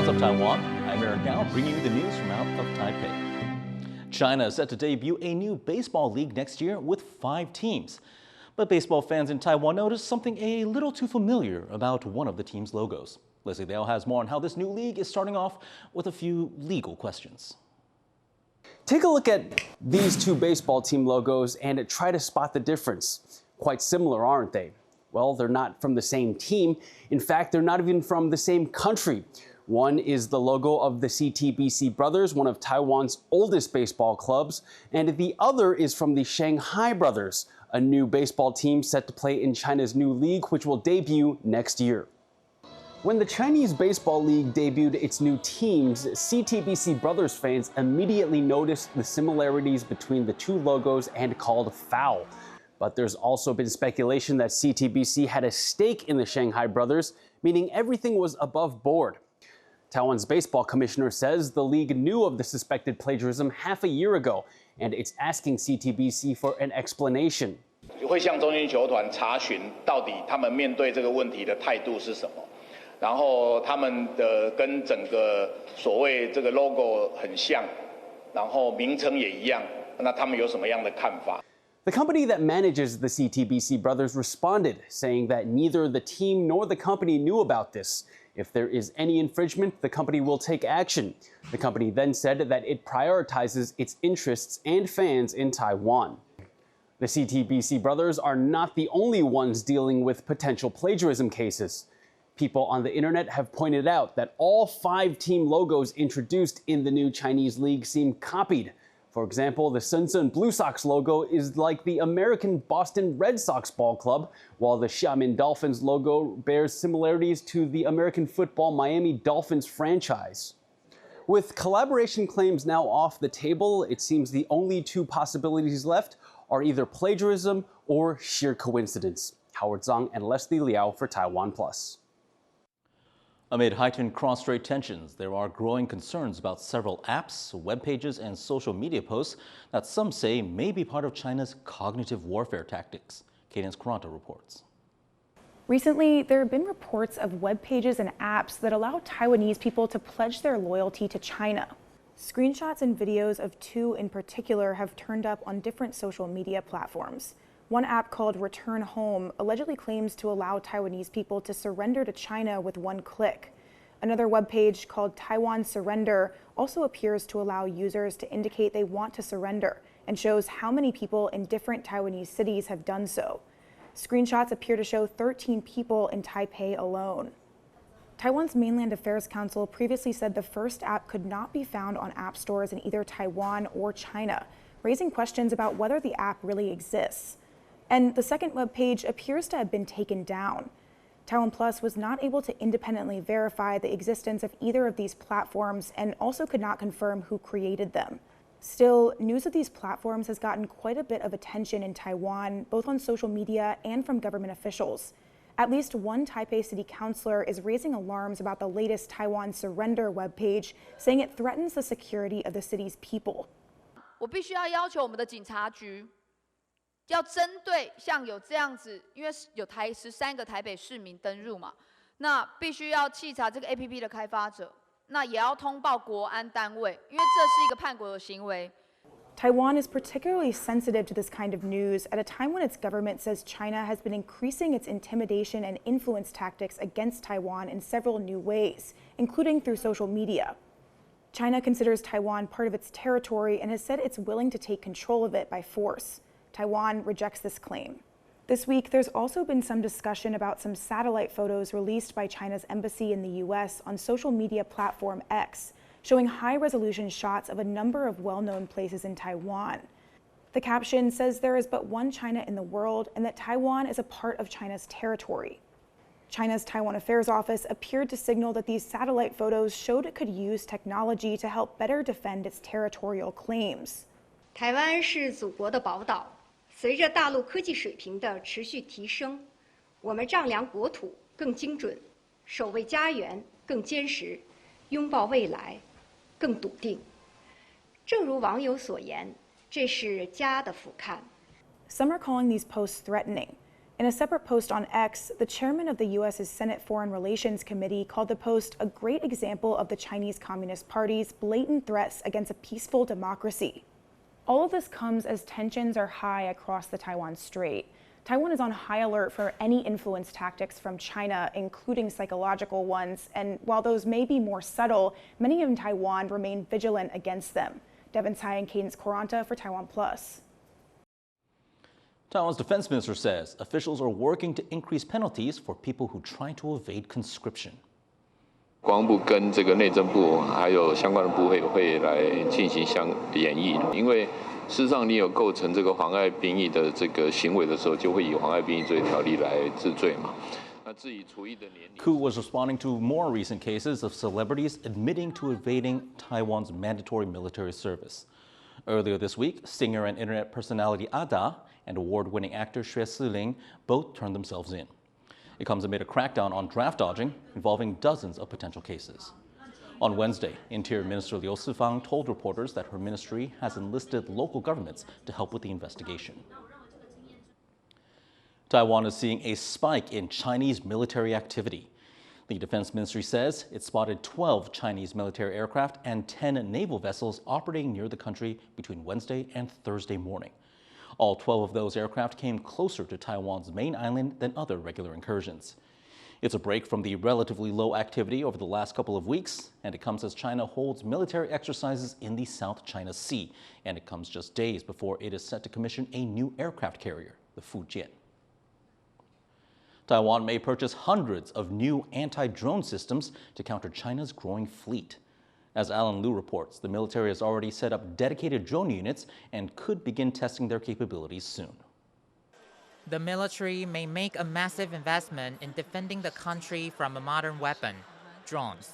What's up, Taiwan? I'm Eric Gao, bringing you the news from out of Taipei. China is set to debut a new baseball league next year with 5 teams. But baseball fans in Taiwan noticed something a little too familiar about one of the team's logos. Leslie Dale has more on how this new league is starting off with a few legal questions. Take a look at these 2 baseball team logos and try to spot the difference. Quite similar, aren't they? Well, they're not from the same team. In fact, they're not even from the same country. One is the logo of the CTBC Brothers, one of Taiwan's oldest baseball clubs, and the other is from the Shanghai Brothers, a new baseball team set to play in China's new league, which will debut next year. When the Chinese Baseball League debuted its new teams, CTBC Brothers fans immediately noticed the similarities between the 2 logos and called foul. But there's also been speculation that CTBC had a stake in the Shanghai Brothers, meaning everything was above board. Taiwan's baseball commissioner says the league knew of the suspected plagiarism half a year ago, and it's asking CTBC for an explanation. 会向中心球团查询到底他们面对这个问题的态度是什么，然后他们的跟整个所谓这个 logo 很像，然后名称也一样，那他们有什么样的看法？ The company that manages the CTBC Brothers responded, saying that neither the team nor the company knew about this. If there is any infringement, the company will take action. The company then said that it prioritizes its interests and fans in Taiwan. The CTBC Brothers are not the only ones dealing with potential plagiarism cases. People on the internet have pointed out that all 5 team logos introduced in the new Chinese league seem copied. For example, the Shenzhen Blue Sox logo is like the American Boston Red Sox ball club, while the Xiamen Dolphins logo bears similarities to the American football Miami Dolphins franchise. With collaboration claims now off the table, it seems the only 2 possibilities left are either plagiarism or sheer coincidence. Howard Zhang and Leslie Liao for TaiwanPlus. Amid heightened cross-strait tensions, there are growing concerns about several apps, web pages, and social media posts that some say may be part of China's cognitive warfare tactics. Cadence Quaranta reports. Recently, there have been reports of web pages and apps that allow Taiwanese people to pledge their loyalty to China. Screenshots and videos of 2 in particular have turned up on different social media platforms. One app called Return Home allegedly claims to allow Taiwanese people to surrender to China with 1 click. Another webpage called Taiwan Surrender also appears to allow users to indicate they want to surrender and shows how many people in different Taiwanese cities have done so. Screenshots appear to show 13 people in Taipei alone. Taiwan's Mainland Affairs Council previously said the first app could not be found on app stores in either Taiwan or China, raising questions about whether the app really exists. And the second web page appears to have been taken down. TaiwanPlus was not able to independently verify the existence of either of these platforms and also could not confirm who created them. Still, news of these platforms has gotten quite a bit of attention in Taiwan, both on social media and from government officials. At least one Taipei city councilor is raising alarms about the latest Taiwan Surrender webpage, saying it threatens the security of the city's people. 我必须要求我们的警察局 要针对像有这样子，因为有13个台北市民登入嘛，那必须要稽查这个 APP 的开发者，那也要通报国安单位，因为这是一个叛国的行为。 Taiwan is particularly sensitive to this kind of news at a time when its government says China has been increasing its intimidation and influence tactics against Taiwan in several new ways, including through social media. China considers Taiwan part of its territory and has said it's willing to take control of it by force. Taiwan rejects this claim. This week, there's also been some discussion about some satellite photos released by China's embassy in the U.S. on social media platform X, showing high-resolution shots of a number of well-known places in Taiwan. The caption says there is but one China in the world and that Taiwan is a part of China's territory. China's Taiwan Affairs Office appeared to signal that these satellite photos showed it could use technology to help better defend its territorial claims. 台湾是祖国的宝岛。 随着大陆科技水平的持续提升，我们丈量国土更精准，守卫家园更坚实，拥抱未来更笃定。正如网友所言，这是家的俯瞰。Some are calling these posts threatening. In a separate post on X, the chairman of the U.S.'s Senate Foreign Relations Committee called the post a great example of the Chinese Communist Party's blatant threats against a peaceful democracy. All of this comes as tensions are high across the Taiwan Strait. Taiwan is on high alert for any influence tactics from China, including psychological ones, and while those may be more subtle, many in Taiwan remain vigilant against them. Devin Tsai and Cadence Quaranta for TaiwanPlus. Taiwan's defense minister says officials are working to increase penalties for people who try to evade conscription. 国防部跟这个内政部还有相关的部会来进行演绎，因为事实上你有构成这个妨碍兵役的这个行为的时候，就会以妨碍兵役罪条例来治罪嘛。那至于处以的年龄 Koo was responding to more recent cases of celebrities admitting to evading Taiwan's mandatory military service. Earlier this week, singer and internet personality Ada and award-winning actor Xue Siling both turned themselves in. It comes amid a crackdown on draft dodging involving dozens of potential cases. On Wednesday, Interior Minister Liu Sifang told reporters that her ministry has enlisted local governments to help with the investigation. Taiwan is seeing a spike in Chinese military activity. The Defense Ministry says it spotted 12 Chinese military aircraft and 10 naval vessels operating near the country between Wednesday and Thursday morning. All 12 of those aircraft came closer to Taiwan's main island than other regular incursions. It's a break from the relatively low activity over the last couple of weeks, and it comes as China holds military exercises in the South China Sea, and it comes just days before it is set to commission a new aircraft carrier, the Fujian. Taiwan may purchase hundreds of new anti-drone systems to counter China's growing fleet. As Alan Liu reports, the military has already set up dedicated drone units and could begin testing their capabilities soon. The military may make a massive investment in defending the country from a modern weapon, drones.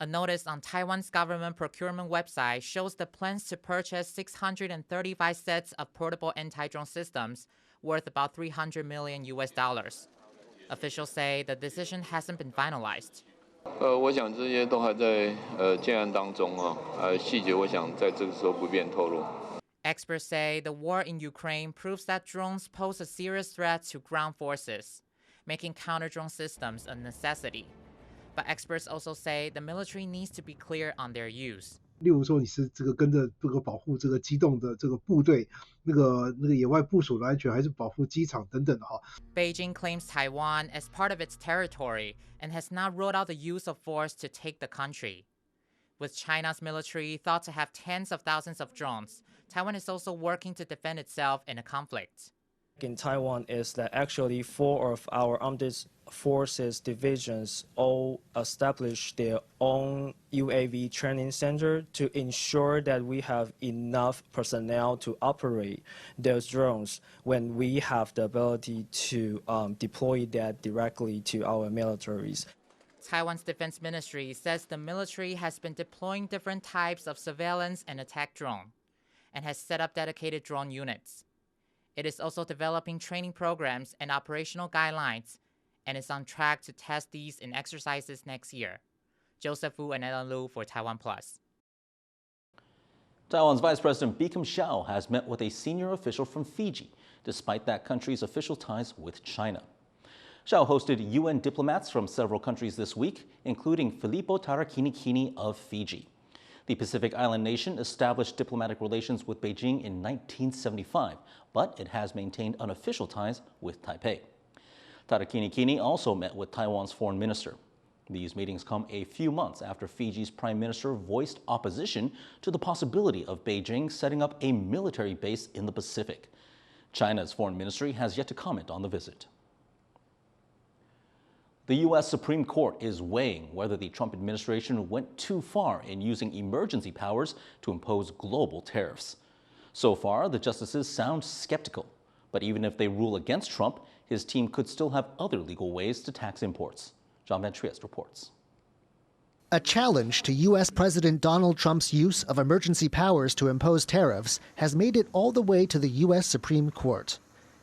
A notice on Taiwan's government procurement website shows the plans to purchase 635 sets of portable anti-drone systems worth about $300 million. Officials say the decision hasn't been finalized. 我想这些都还在建案当中细节我想在这个时候不便透露。 Experts say the war in Ukraine proves that drones pose a serious threat to ground forces, making counter-drone systems a necessity. But experts also say the military needs to be clear on their use. 例如说，你是这个跟着这个保护这个机动的这个部队，那个野外部署的安全，还是保护机场等等的哈。Beijing claims Taiwan as part of its territory and has not ruled out the use of force to take the country. With China's military thought to have tens of thousands of drones, Taiwan is also working to defend itself in a conflict. In Taiwan is that actually 4 of our armed forces divisions all established their own UAV training center to ensure that we have enough personnel to operate those drones when we have the ability to deploy that directly to our militaries. Taiwan's defense ministry says the military has been deploying different types of surveillance and attack drone and has set up dedicated drone units. It is also developing training programs and operational guidelines and is on track to test these in exercises next year. Joseph Wu and Alan Liu for TaiwanPlus. Taiwan's Vice President Beacom Xiao has met with a senior official from Fiji, despite that country's official ties with China. Xiao hosted UN diplomats from several countries this week, including Filippo Tarakinikini of Fiji. The Pacific island nation established diplomatic relations with Beijing in 1975, but it has maintained unofficial ties with Taipei. Tarakinikini also met with Taiwan's foreign minister. These meetings come a few months after Fiji's prime minister voiced opposition to the possibility of Beijing setting up a military base in the Pacific. China's foreign ministry has yet to comment on the visit. The U.S. Supreme Court is weighing whether the Trump administration went too far in using emergency powers to impose global tariffs. So far, the justices sound skeptical. But even if they rule against Trump, his team could still have other legal ways to tax imports. John Van Trieste reports. A challenge to U.S. President Donald Trump's use of emergency powers to impose tariffs has made it all the way to the U.S. Supreme Court.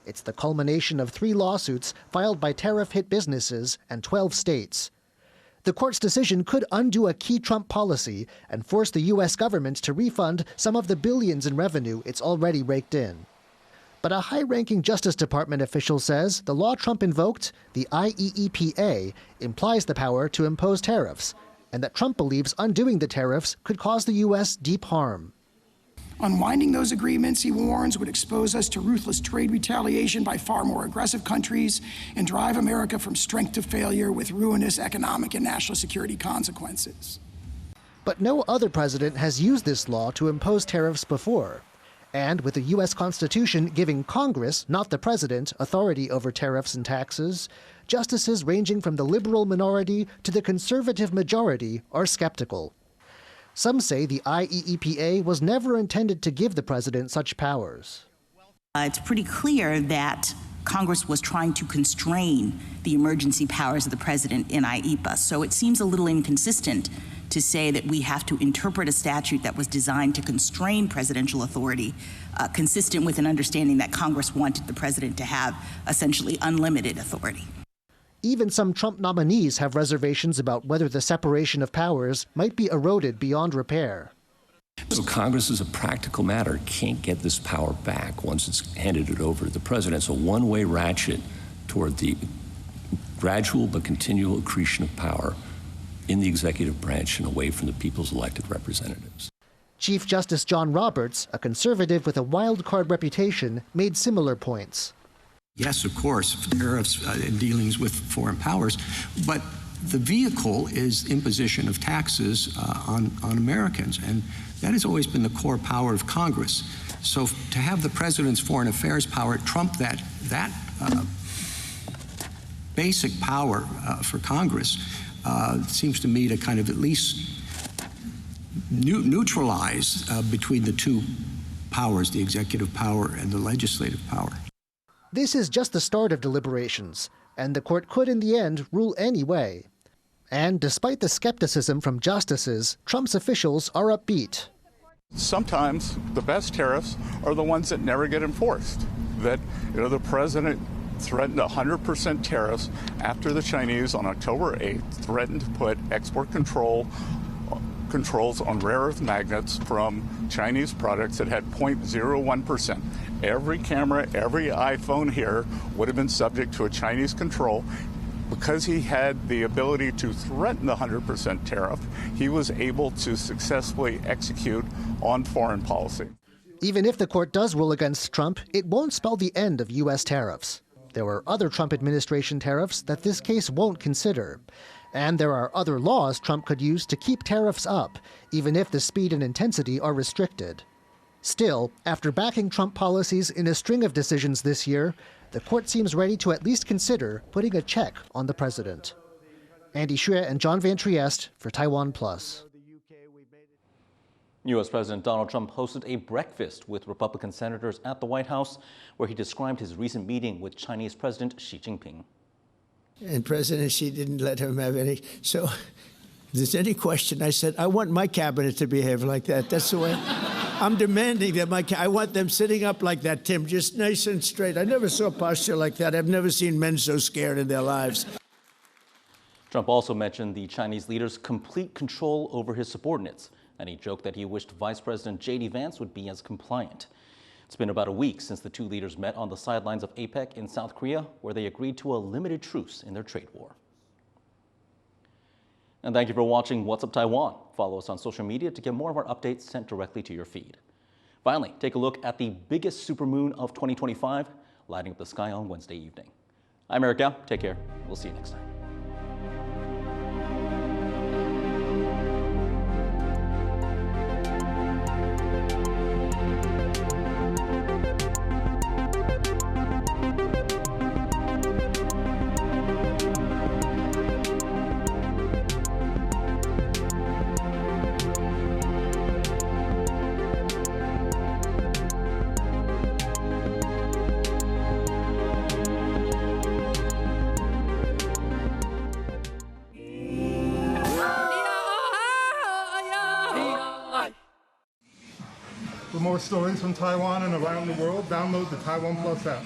It's the culmination of 3 lawsuits filed by tariff-hit businesses and 12 states. The court's decision could undo a key Trump policy and force the U.S. government to refund some of the billions in revenue it's already raked in. But a high-ranking Justice Department official says the law Trump invoked, the IEEPA, implies the power to impose tariffs, and that Trump believes undoing the tariffs could cause the U.S. deep harm. Unwinding those agreements, he warns, would expose us to ruthless trade retaliation by far more aggressive countries and drive America from strength to failure with ruinous economic and national security consequences. But no other president has used this law to impose tariffs before. And with the U.S. Constitution giving Congress, not the president, authority over tariffs and taxes, justices ranging from the liberal minority to the conservative majority are skeptical. Some say the IEEPA was never intended to give the president such powers. It's pretty clear that Congress was trying to constrain the emergency powers of the president in IEEPA. So it seems a little inconsistent to say that we have to interpret a statute that was designed to constrain presidential authority, consistent with an understanding that Congress wanted the president to have essentially unlimited authority. Even some Trump nominees have reservations about whether the separation of powers might be eroded beyond repair. So Congress, as a practical matter, can't get this power back once it's handed it over to the president. It's a one-way ratchet toward the gradual but continual accretion of power in the executive branch and away from the people's elected representatives. Chief Justice John Roberts, a conservative with a wild-card reputation, made similar points. Yes, of course, tariffs and dealings with foreign powers, but the vehicle is imposition of taxes on Americans, and that has always been the core power of Congress. So to have the president's foreign affairs power trump that basic power for Congress seems to me to kind of at least neutralize between the two powers, the executive power and the legislative power. This is just the start of deliberations, and the court could in the end rule anyway. And despite the skepticism from justices, Trump's officials are upbeat. Sometimes the best tariffs are the ones that never get enforced. That, the president threatened 100% tariffs after the Chinese on October 8th threatened to put export controls on rare earth magnets from Chinese products that had 0.01%. Every camera, every iPhone here would have been subject to a Chinese control. Because he had the ability to threaten the 100% tariff, he was able to successfully execute on foreign policy. Even if the court does rule against Trump, it won't spell the end of U.S. tariffs. There are other Trump administration tariffs that this case won't consider. And there are other laws Trump could use to keep tariffs up, even if the speed and intensity are restricted. Still, after backing Trump policies in a string of decisions this year, the court seems ready to at least consider putting a check on the president. Andy Xue and John Van Trieste for TaiwanPlus. U.S. President Donald Trump hosted a breakfast with Republican senators at the White House, where he described his recent meeting with Chinese President Xi Jinping. And President Xi didn't let him have any. So if there's any question, I said, I want my cabinet to behave like that. That's the way. I'm demanding that I want them sitting up like that, Tim, just nice and straight. I never saw posture like that. I've never seen men so scared in their lives. Trump also mentioned the Chinese leader's complete control over his subordinates, and he joked that he wished Vice President J.D. Vance would be as compliant. It's been about a week since the two leaders met on the sidelines of APEC in South Korea, where they agreed to a limited truce in their trade war. And thank you for watching What's Up Taiwan. Follow us on social media to get more of our updates sent directly to your feed. Finally, take a look at the biggest supermoon of 2025, lighting up the sky on Wednesday evening. I'm Eric Gao. Take care. We'll see you next time. For more stories from Taiwan and around the world, download the TaiwanPlus app.